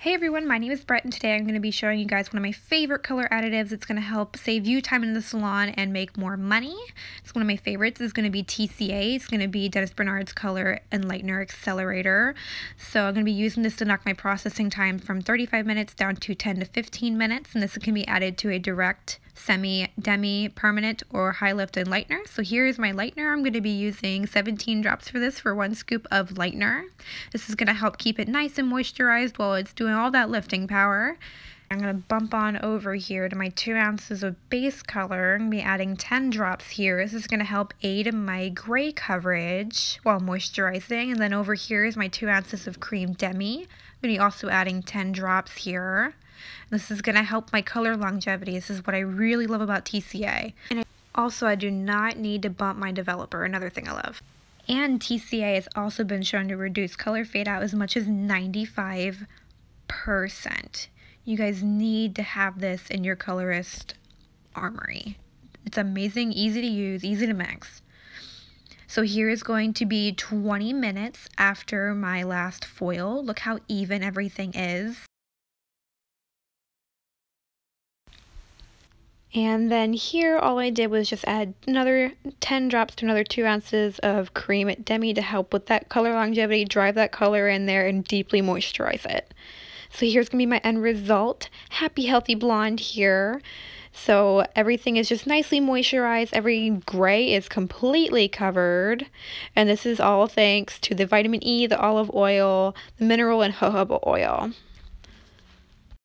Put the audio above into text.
Hey everyone, my name is Brett and today I'm going to be showing you guys one of my favorite color additives. It's going to help save you time in the salon and make more money. It's one of my favorites. It's going to be TCA. It's going to be Dennis Bernard's Color and Lightener Accelerator. So I'm going to be using this to knock my processing time from 35 minutes down to 10 to 15 minutes, and this can be added to a direct, semi, demi, permanent, or high lift and lightener. So here's my lightener. I'm going to be using 17 drops for this for 1 scoop of lightener. This is going to help keep it nice and moisturized while it's doing all that lifting power. I'm going to bump on over here to my 2 ounces of base color. I'm going to be adding 10 drops here. This is going to help aid in my gray coverage while moisturizing. And then over here is my 2 ounces of cream demi. I'm going to be also adding 10 drops here. This is going to help my color longevity. This is what I really love about TCA. And I do not need to bump my developer, another thing I love. And TCA has also been shown to reduce color fade out as much as 95%. You guys need to have this in your colorist armory. It's amazing, easy to use, easy to mix. So here is going to be 20 minutes after my last foil. Look how even everything is. And then here, all I did was just add another 10 drops to another 2 ounces of cream demi to help with that color longevity, drive that color in there, and deeply moisturize it. So here's going to be my end result. Happy, healthy blonde here. So everything is just nicely moisturized. Every gray is completely covered. And this is all thanks to the vitamin E, the olive oil, the mineral and jojoba oil.